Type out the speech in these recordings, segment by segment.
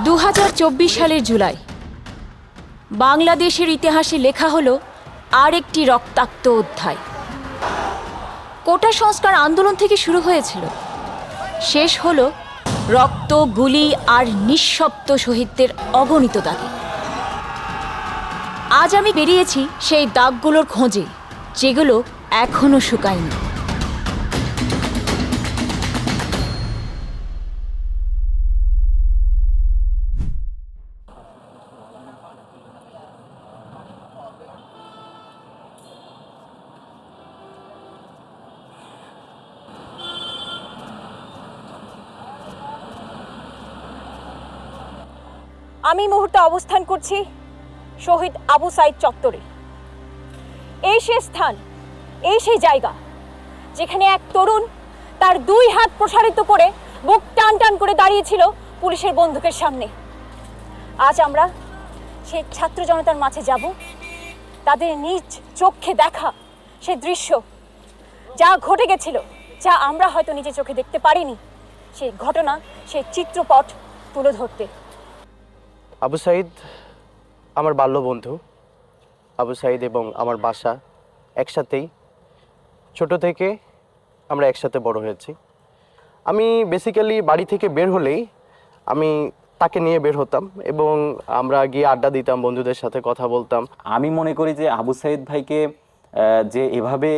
2024 সালের জুলাই বাংলাদেশের ইতিহাসে লেখা হলো আরেকটি রক্তাক্ত অধ্যায়। কোটা সংস্কার আন্দোলন থেকে শুরু হয়েছিল, শেষ হলো রক্ত, গুলি আর নিঃশব্দ শহীদদের অগণিত দাগে। আজ আমি বেরিয়েছি সেই দাগগুলোর খোঁজে, যেগুলো এখনো শুকায়নি। আমি এই মুহূর্তে অবস্থান করছি শহীদ আবু সাইদ চত্বরে। এই সেই স্থান, এই সেই জায়গা যেখানে এক তরুণ তার দুই হাত প্রসারিত করে বুক টান টান করে দাঁড়িয়েছিল পুলিশের বন্দুকের সামনে। আজ আমরা সেই ছাত্র জনতার মাঝে যাব, তাদের নিজ চোখে দেখা সে দৃশ্য, যা ঘটে গেছিল, যা আমরা হয়তো নিজে চোখে দেখতে পারিনি, সেই ঘটনা, সেই চিত্রপট তুলে ধরতে। আবু সাইদ আমার বাল্য বন্ধু। আবু সাইদ এবং আমার বাসা একসাথেই, ছোট থেকে আমরা একসাথে বড় হয়েছি। আমি বেসিক্যালি বাড়ি থেকে বের হলেই আমি তাকে নিয়ে বের হতাম এবং আমরা গিয়ে আড্ডা দিতাম, বন্ধুদের সাথে কথা বলতাম। আমি মনে করি যে আবু সাইদ ভাইকে যে এভাবে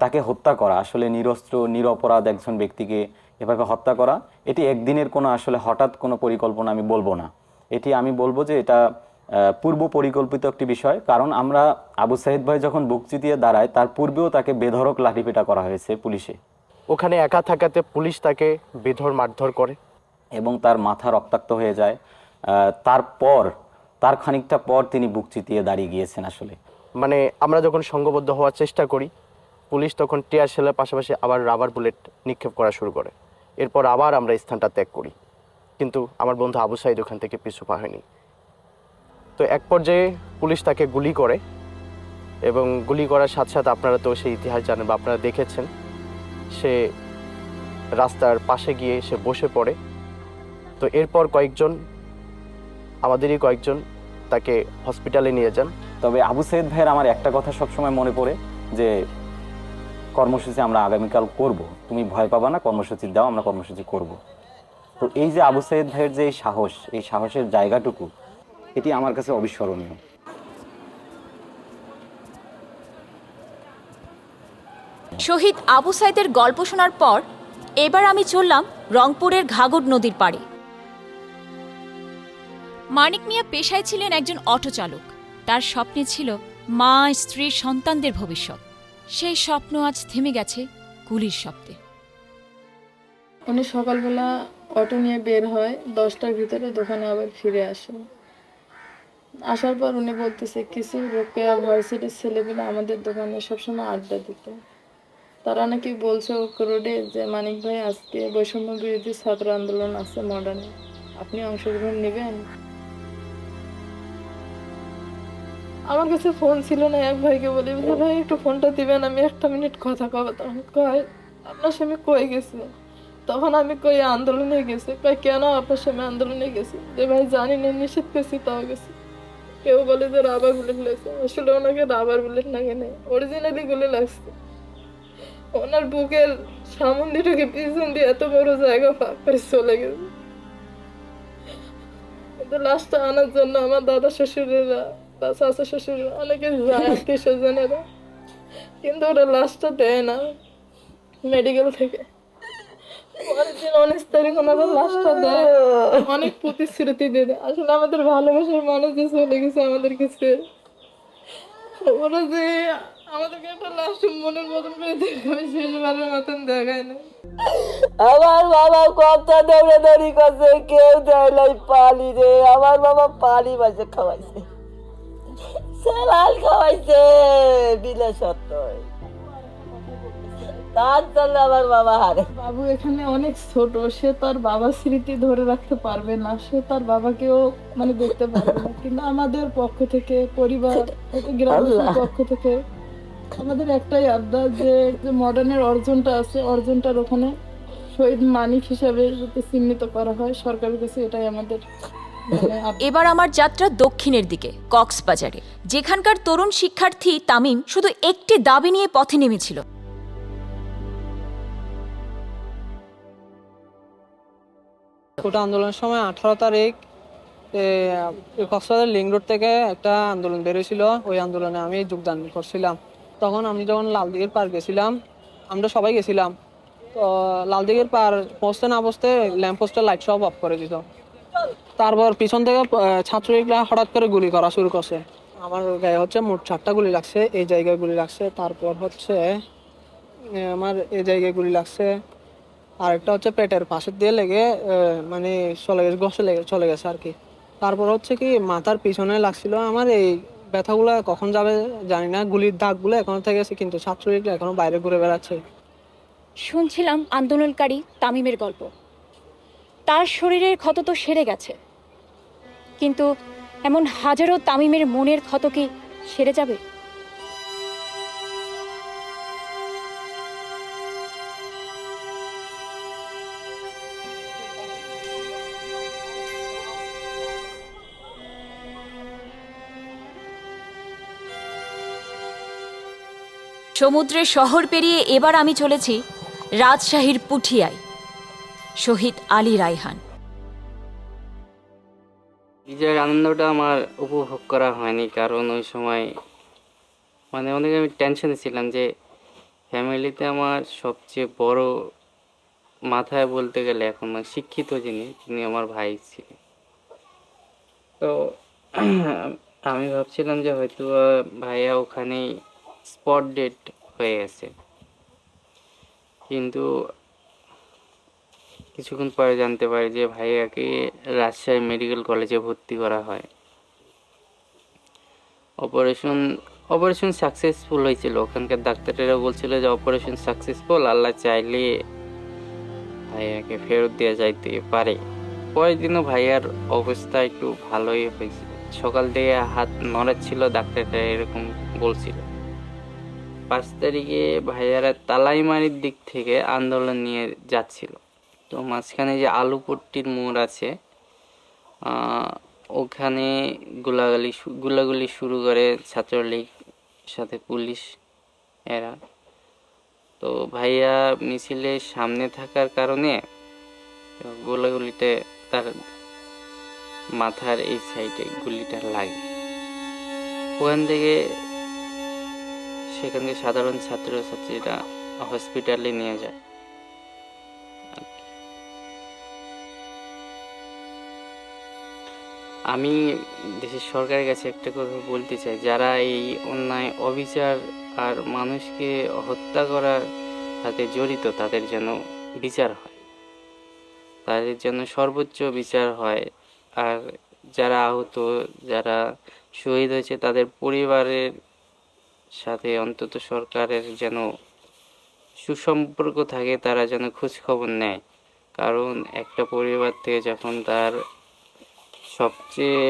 তাকে হত্যা করা, আসলে নিরস্ত্র নিরপরাধ একজন ব্যক্তিকে এভাবে হত্যা করা, এটি একদিনের কোনো আসলে হঠাৎ কোনো পরিকল্পনা আমি বলবো না। এটি আমি বলবো যে এটা পূর্ব পরিকল্পিত একটি বিষয়। কারণ আমরা আবু সাইদ ভাই যখন বুক চিতিয়ে দাঁড়ায়, তার পূর্বেও তাকে বেধড়ক লাঠিপেটা করা হয়েছে পুলিশে। ওখানে একা থাকাতে পুলিশ তাকে বেধর মারধর করে এবং তার মাথা রক্তাক্ত হয়ে যায়। তার খানিকটা পর তিনি বুক চিতিয়ে দাঁড়িয়ে গিয়েছেন। আসলে মানে আমরা যখন সংঘবদ্ধ হওয়ার চেষ্টা করি, পুলিশ তখন টিয়ার শেলের পাশাপাশি আবার রাবার বুলেট নিক্ষেপ করা শুরু করে। এরপর আবার আমরা স্থানটা ত্যাগ করি, কিন্তু আমার বন্ধু আবু সাইদ ওখান থেকে পিছু পা হয়নি। তো এক পর্যায়ে পুলিশ তাকে গুলি করে এবং গুলি করার সাথে সাথে আপনারা তো সেই ইতিহাস জানেন বা আপনারা দেখেছেন, সে রাস্তার পাশে গিয়ে সে বসে পড়ে। তো এরপর আমাদেরই কয়েকজন তাকে হসপিটালে নিয়ে যান। তবে আবু সাইদ ভাইয়ের আমার একটা কথা সবসময় মনে পড়ে যে কর্মসূচি আমরা আগামীকাল করব, তুমি ভয় পাবা না, কর্মসূচি দাও, আমরা কর্মসূচি করব। তো এই যে আবু সাইদ ভাইয়ের যে সাহস, এই সাহসের জায়গাটুকু, এটি আমার কাছে অবিস্মরণীয়। শহীদ আবু সাইদের গল্প শোনার পর এবার আমি চললাম রংপুরের ঘাঘর নদীর পাড়ে। মানিক মিয়া পেশায় ছিলেন একজন অটো চালক। তার স্বপ্নে ছিল মা, স্ত্রী, সন্তানদের ভবিষ্যৎ। সেই স্বপ্ন আজ থেমে গেছে গুলির শব্দে। উনি সকালবেলা অটো নিয়ে বের হয়, 10টার ভিতরে দোকানে আবার ফিরে আসে। আসার পর উনি বলতেছে কিছু রোকেয়া ভার্সিটির ছেলেগুলো আমাদের দোকানে সবসময় আড্ডা দিত। তারা নাকি বলছে রোডে যে মানিক ভাই আজকে বৈষম্য বিরোধী ছাত্র আন্দোলন আছে মডার্নে, আপনি অংশগ্রহণ নেবেন? আমার কাছে ফোন ছিল না, এক ভাইকে বলি ভাই একটু ফোনটা দিবেন, আমি 1 মিনিট কথা কব। তখন কয় আপনার স্বামী কই গেছে? তখন আমি কই আন্দোলনে গেছে। কয় কেন আপনার স্বামী আন্দোলনে গেছে? যে ভাই জানি না, নিষেধ করছি তাও গেছে। কেউ বলে যে রাবার বুলেট লাগছে, আসলে ওনাকে রাবার বুলেট লাগে নাই, অরিজিনালি গুলি লাগছে। ওনার বুকের সামন দিকে পিছন দিয়ে এত বড় জায়গা ফাঁক করে চলে গেছে। কিন্তু লাশটা আনার জন্য আমার দাদা শ্বশুরেরা বা চাচা শ্বশুর অনেকে যায়, আত্মীয় স্বজনেরা, কিন্তু ওরা লাশটা দেয় না মেডিকেল থেকে। পরের দিন 19 তারিখ ওনারা লাশটা দেয়, অনেক প্রতিশ্রুতি দিয়ে দেয়। আসলে আমাদের ভালোবাসার মানুষ যে চলে গেছে আমাদের কাছে, ওরা যে আমাদেরকে একটা লাশ মনের মতন করে দেখাবে, শেষবারের মতন দেখায় না। আমার বাবা কত দৌড়াদৌড়ি করছে, কেউ দেয় নাই পানি রে। আমার বাবা পানি বাজে খাওয়াইছে, সালাল খাওয়াইছে বিলে সত্য। তার জন্য আমার বাবা হারে। বাবু এখানে অনেক ছোট, সে তার বাবার স্মৃতি ধরে রাখতে পারবে না, সে তার বাবাকেও মানে দেখতে পারবে না। কিন্তু আমাদের পক্ষ থেকে, পরিবার গ্রামের পক্ষ থেকে আমাদের একটাই আবদার যে মডার্নের অর্জনটা আছে, অর্জনটার ওখানে শহীদ মানিক হিসাবে যাতে চিহ্নিত করা হয় সরকারের কাছে, এটাই আমাদের এবার আমার যাত্রা দক্ষিণের দিকে, কক্সবাজারে, যেখানকার তরুণ শিক্ষার্থী তামিম শুধু একটি দাবি নিয়ে পথে নেমেছিল। কোটা আন্দোলনের সময় 18 তারিখ কক্সবাজার লিংক রোড থেকে একটা আন্দোলন বেরোছিল। ওই আন্দোলনে আমি যোগদান করছিলাম। তখন আমি যখন লালদিঘির পার গেছিলাম, আমরা সবাই গেছিলাম, তো লালদিঘির পার পৌঁছতে না পৌঁছতে ল্যাম্পপোস্টের লাইট সব অফ করে দিত। তারপর পিছন থেকে ছাত্রলীগরা হঠাৎ করে গুলি করা শুরু করছে। আমার গায়ে হচ্ছে মোট 4টা গুলি লাগছে, এই জায়গায় গুলি লাগছে। তারপর হচ্ছে আমার এই জায়গায় গুলি লাগছে, আরেকটা হচ্ছে পেটের পাশের দিয়ে লেগে মানে চলে গেছে, ঘষে লেগে চলে গেছে আর কি। তারপর হচ্ছে কি মাথার পিছনে লাগছিল আমার। এই ব্যথাগুলো কখন যাবে জানি না, গুলির দাগগুলো এখনো থেকে গেছে, কিন্তু ছাত্রলীগরা এখনো বাইরে ঘুরে বেড়াচ্ছে। শুনছিলাম আন্দোলনকারী তামিমের গল্প। তার শরীরের ক্ষত তো সেরে গেছে, কিন্তু এমন হাজারো তামিমের মনের ক্ষত কি সেরে যাবে? সমুদ্রের শহর পেরিয়ে এবার আমি চলেছি রাজশাহীর পুঠিয়ায়, শহীদ আলী রায়হান। বিজয়ের আনন্দটা আমার উপভোগ করা হয়নি, কারণ ওই সময় মানে অনেক আমি টেনশনে ছিলাম যে ফ্যামিলিতে আমার সবচেয়ে বড় মাথায় বলতে গেলে এখন শিক্ষিত যিনি আমার ভাই ছিলেন। তো আমি ভাবছিলাম যে হয়তো ভাইয়া ওখানেই স্পট ডেট হয়ে গেছে, কিন্তু কিছুক্ষণ পরে জানতে পারি যে ভাইয়াকে রাজশাহী মেডিকেল কলেজে ভর্তি করা হয়। অপারেশন সাকসেসফুল হয়েছিল। ওখানকার ডাক্তারেরা বলছিল যে অপারেশন সাকসেসফুল, আল্লাহ চাইলে ভাইয়াকে ফেরত দেওয়া যাইতে পারে। পরের দিনও ভাইয়ার অবস্থা একটু ভালোই হয়েছিল, সকাল থেকে হাত নড়াচ্ছিল, ডাক্তাররা এরকম বলছিল। 5 তারিখে ভাইয়ারা তালাইমারির দিক থেকে আন্দোলন নিয়ে যাচ্ছিল। তো মাঝখানে যে আলুপট্টির মোড় আছে, ওখানে গুলাগুলি শুরু করে ছাত্রলীগ সাথে পুলিশ এরা। তো ভাইয়া মিছিলের সামনে থাকার কারণে গোলাগুলিতে তার মাথার এই সাইডে গুলিটা লাগে। ওখান থেকে সেখানে সাধারণ ছাত্রছাত্রীরা হসপিটালে নিয়ে যায়। আমি দেশের সরকারের কাছে একটা কথা বলতে চাই, যারা এই অন্যায় অবিচার আর মানুষকে হত্যা করার সাথে জড়িত তাদের যেন বিচার হয়, তাদের যেন সর্বোচ্চ বিচার হয়। আর যারা আহত, যারা শহীদ হয়েছে তাদের পরিবারের সাথে অন্তত সরকারের যেন সুসম্পর্ক থাকে, তারা যেন খোঁজ খবর নেয়। কারণ একটা পরিবার থেকে যখন তার সবচেয়ে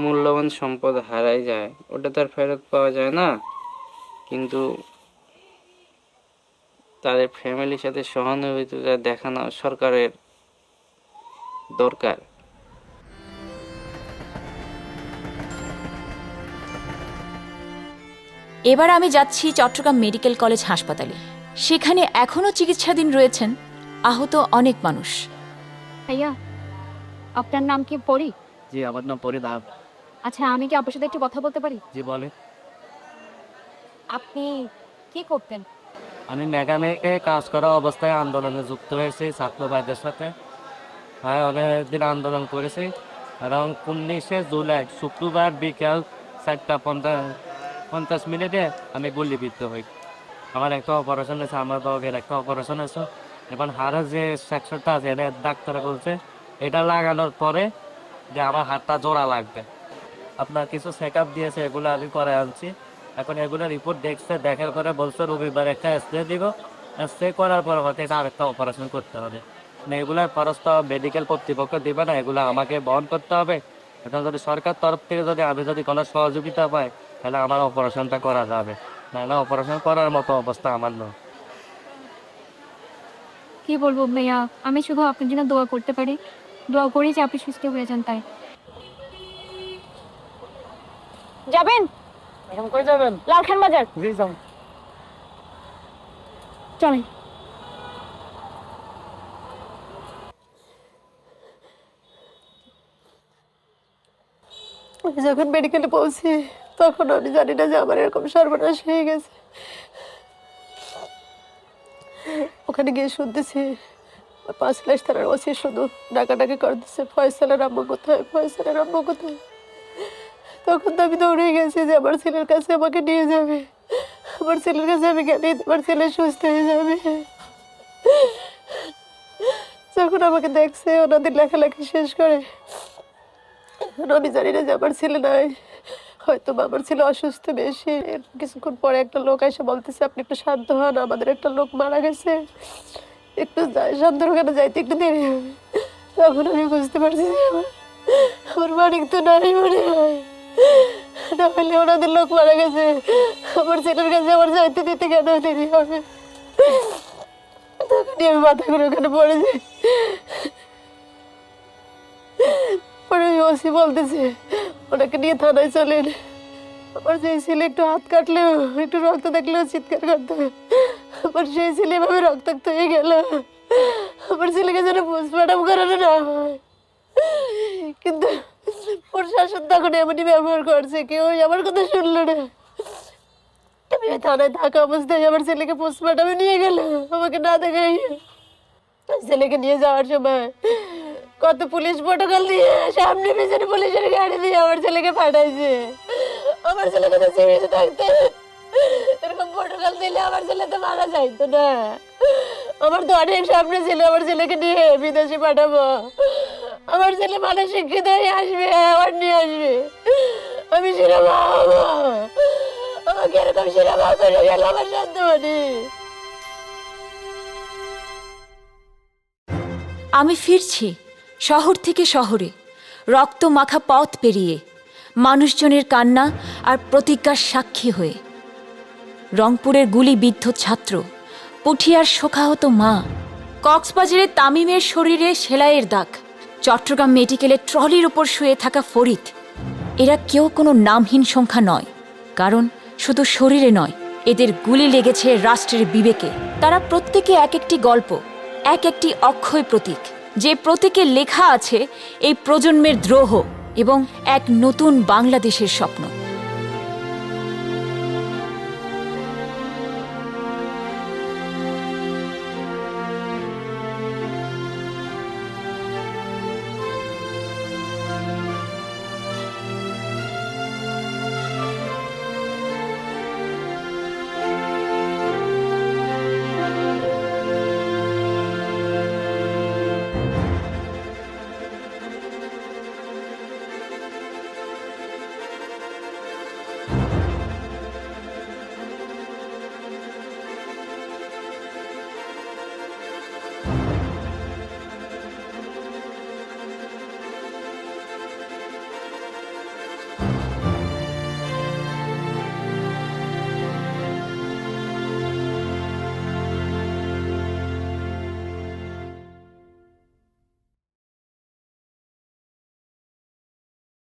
মূল্যবান সম্পদ হারাই যায়, ওটা তার ফেরত পাওয়া যায় না। কিন্তু তাদের ফ্যামিলির সাথে সহানুভূতিটা দেখানো সরকারের দরকার। এবার আমি যাচ্ছি চট্টগ্রাম মেডিকেল কলেজ হাসপাতালে। সেখানে এখনো চিকিৎসাধীন রয়েছেন আহত অনেক মানুষ। ভাইয়া, আপনার নাম কি পরি? জি, আমার নাম পরিদাব। আচ্ছা, আমি কি আপনার সাথে একটু কথা বলতে পারি? জি বলে। আপনি কি করতেন? আমি মেকানিকে কাজ করা অবস্থায় আন্দোলনে যুক্ত হয়েছি ছাত্র ভাইদের সাথে। হ্যাঁ, অনেকদিন আন্দোলন করেছি। এবং 19শে জুলাই শুক্রবার বিকাল 4:50 আমি গুলিবিদ্ধ হই। আমার একটা অপারেশন আছে, আমার বাবার একটা অপারেশন আছে। এখন হাড়ের যে সেকশনটা আছে এটা ডাক্তার বলছে এটা লাগানোর পরে যে আমার হাতটা জোড়া লাগবে। আপনার কিছু চেক আপ দিয়েছে, এগুলো আমি করে আনছি। এখন এগুলো রিপোর্ট দেখছে, দেখার পরে বলছে রবিবার একটা স্প্রে দিব, স্প্রে করার পর হয়তো এটা আরেকটা অপারেশন করতে হবে। মানে এগুলোর খরচ তো মেডিকেল কর্তৃপক্ষ দিবে না, এগুলো আমাকে বহন করতে হবে। এখন যদি সরকার তরফ থেকে আমি যদি কোনো সহযোগিতা পাই তাহলে আমার অপারেশনটা করা যাবে, নাহলে অপারেশন করার মতো অবস্থা আমার নয়। কি বলবো ভাইয়া, আমি শুধু আপনার জন্য দোয়া করতে পারি। দোয়া করি যে আপনি সুস্থ হয়ে যান। তাই যাবেন? এখন কই যাবেন? লালখান বাজার। জি যাও। চলেন। আমি যখন মেডিকেলে পৌঁছি তখন আমি জানি না যে আমার এরকম সর্বনাশ হয়ে গেছে। ওখানে গিয়ে শুনতেছি 5 লাখ থানার ওসি শুধু ডাকাডাকি করতেছে, ফয়সালের আম্মু কোথায়, ফয়সালের আম্মু কোথায়। তখন তো আমি দৌড়ে গেছি যে আমার ছেলের কাছে আমাকে নিয়ে যাবে, আমার ছেলের কাছে আমি গেলে আমার ছেলে সুস্থ হয়ে যাবে। যখন আমাকে দেখছে ওনাদের লেখালেখি শেষ করে, এখন আমি জানি না যে আমার ছেলে নাই, হয়তো আমার ছেলে অসুস্থ বেশি। কিছুক্ষণ পরে একটা লোক এসে বলতেছে আপনি একটু শান্ত হন, আমাদের একটা লোক মারা গেছে, একটু শান্তরখানে যাইতে একটু দেরি হবে। তখন আমি বুঝতে পারছি যে আমার মানিক তো নাই মনে হয়, না হলে ওনাদের লোক মারা গেছে, আমার ছেলের কাছে আমার যাইতে দিতে কেন দেরি হবে। তখনই আমি মাথা করে ওখানে পড়ে যাই। পরে ওসি বলতেছে ওনাকে নিয়ে থানায় চলেন। আমার সেই ছেলে একটু হাত কাটলেও একটু রক্ত দেখলেও চিৎকার করতো, আমার সেই ছেলে এভাবে রক্তাক্ত হয়ে গেল। আমার ছেলেকে যেন পোস্টমর্টম করানো না হয়, কিন্তু প্রশাসন তখন এমনই ব্যবহার করছে, কেউ আমার কথা শুনলো না। আমি থানায় থাকা অবস্থায় আমার ছেলেকে পোস্টমর্টমে নিয়ে গেল, আমাকে না দেখাই। ছেলেকে নিয়ে যাওয়ার সময় কত পুলিশ প্রটোকল দিয়ে সামনে পিছনে পুলিশের গাড়ি দিয়ে আমার ছেলেকে পাঠাইছে। আমার ছেলেকে তো জীবিত থাকতে এরকম প্রটোকল দিলে আমার ছেলে তো মারা যাইতো না। আমার তো অনেক স্বপ্ন ছিল আমার ছেলেকে নিয়ে বিদেশে পাঠাবো, আমার ছেলে ভালো শিক্ষিত হয়ে আসবে, আবার নিয়ে আসবে, আমি সিনেমা হবো। আমাকে এরকম সিনেমা করে গেল আমার সন্তান। আমি ফিরছি শহর থেকে শহরে, রক্ত মাখা পথ পেরিয়ে, মানুষজনের কান্না আর প্রতিজ্ঞার সাক্ষী হয়ে। রংপুরের গুলিবিদ্ধ ছাত্র, পুঠিয়ার শোকাহত মা, কক্সবাজারের তামিমের শরীরে সেলাইয়ের দাগ, চট্টগ্রাম মেডিকেলের ট্রলির উপর শুয়ে থাকা ফরিদ, এরা কেউ কোনো নামহীন সংখ্যা নয়, কারণ শুধু শরীরে নয়, এদের গুলি লেগেছে রাষ্ট্রের বিবেকে। তারা প্রত্যেকে এক একটি গল্প, এক একটি অক্ষয় প্রতীক, যে প্রতীকে লেখা আছে এই প্রজন্মের দ্রোহ এবং এক নতুন বাংলাদেশের স্বপ্ন।